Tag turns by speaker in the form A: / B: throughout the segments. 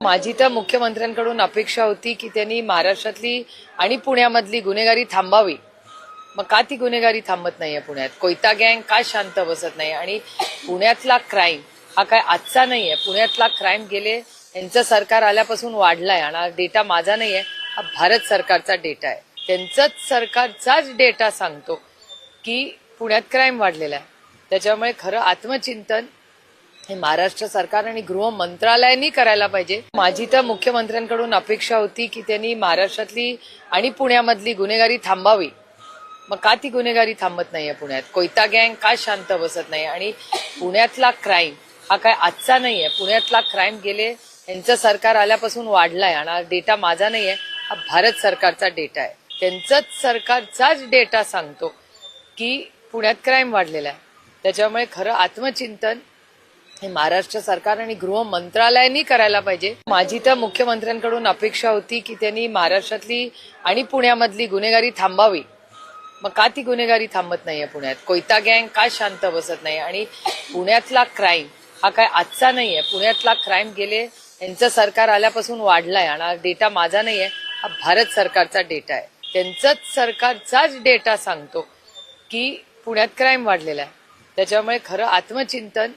A: माझी तर मुख्यमंत्र्यांकडून अपेक्षा होती की त्यांनी महाराष्ट्रातली आणि पुण्यामधली गुन्हेगारी थांबावी. मग का ती गुन्हेगारी थांबत नाहीये पुण्यात? कोयता गँग का शांत बसत नाही? आणि पुण्यातला क्राईम हा काय आजचा नाहीये. पुण्यातला क्राईम गेले यांचं सरकार आल्यापासून वाढलाय आणि हा डेटा माझा नाहीये, हा भारत सरकारचा डेटा आहे. त्यांचाच सरकारचाच डेटा सांगतो की पुण्यात क्राईम वाढलेला आहे. त्याच्यामुळे खरं आत्मचिंतन हे महाराष्ट्र सरकार आणि गृह मंत्रालयाने करायला पाहिजे. माझी तर मुख्यमंत्र्यांकडून अपेक्षा होती की त्यांनी महाराष्ट्रातली आणि पुण्यामधली गुन्हेगारी थांबावी. मग का ती गुन्हेगारी थांबत नाहीये पुण्यात? कोयता गँग का शांत बसत नाही? आणि पुण्यातला क्राईम हा काय आजचा नाहीये. पुण्यातला क्राईम गेले यांचं सरकार आल्यापासून वाढलाय आणि हा डेटा माझा नाहीये, हा भारत सरकारचा डेटा आहे. त्यांचाच सरकारचाच डेटा सांगतो की पुण्यात क्राईम वाढलेला आहे. त्याच्यामुळे खरं आत्मचिंतन हे महाराष्ट्र सरकार आणि गृह मंत्रालयाने करायला पाहिजे. माझी तर मुख्यमंत्र्यांकडून अपेक्षा होती की त्यांनी महाराष्ट्रातली आणि पुण्यामधली गुन्हेगारी थांबावी. मग का ती गुन्हेगारी थांबत नाहीये पुण्यात? कोयता गँग का शांत बसत नाही? आणि पुण्यातला क्राईम हा काय आजचा नाहीये. पुण्यातला क्राईम गेले यांचं सरकार आल्यापासून वाढलाय आणि हा डेटा माझा नाहीये, हा भारत सरकारचा डेटा आहे. त्यांचाच सरकारचाच डेटा सांगतो की पुण्यात क्राईम वाढलेला आहे. त्याच्यामुळे खरं आत्मचिंतन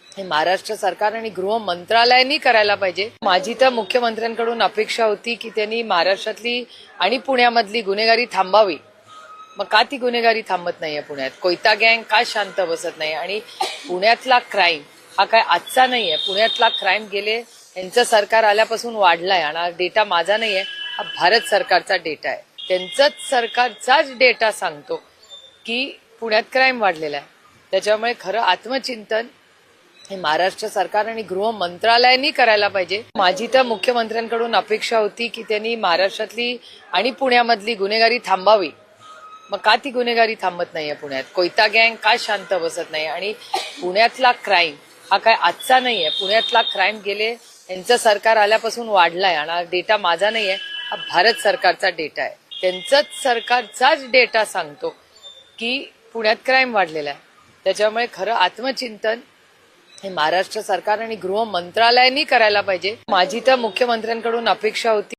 A: हे महाराष्ट्र सरकार आणि गृह मंत्रालयाने करायला पाहिजे. माझी तर मुख्यमंत्र्यांकडून अपेक्षा होती की त्यांनी महाराष्ट्रातली आणि पुण्यामधली गुन्हेगारी थांबावी. मग का ती गुन्हेगारी थांबत नाहीये पुण्यात? कोयता गँग का शांत बसत नाही? आणि पुण्यातला क्राईम हा काय आजचा नाहीये. पुण्यातला क्राईम गेले यांचं सरकार आल्यापासून वाढलाय आणि हा डेटा माझा नाहीये, हा भारत सरकारचा डेटा आहे. त्यांचाच सरकारचाच डेटा सांगतो की पुण्यात क्राईम वाढलेला आहे. त्याच्यामुळे खरं आत्मचिंतन हे महाराष्ट्र सरकार आणि गृह मंत्रालयाने करायला पाहिजे. माझी तर मुख्यमंत्र्यांकडून अपेक्षा होती की त्यांनी महाराष्ट्रातली आणि पुण्यामधली गुन्हेगारी थांबावी. मग का ती गुन्हेगारी थांबत नाहीये पुण्यात? कोयता गँग का शांत बसत नाही? आणि पुण्यातला क्राईम हा काय आजचा नाहीये. पुण्यातला क्राईम गेले यांचं सरकार आल्यापासून वाढलाय आणि हा डेटा माझा नाहीये, हा भारत सरकारचा डेटा आहे. त्यांचाच सरकारचाच डेटा सांगतो की पुण्यात क्राईम वाढलेला आहे. त्याच्यामुळे खरं आत्मचिंतन हे महाराष्ट्र सरकार आणि गृह मंत्रालयाने करायला पाहिजे. माझी तर मुख्यमंत्र्यांकडून अपेक्षा होती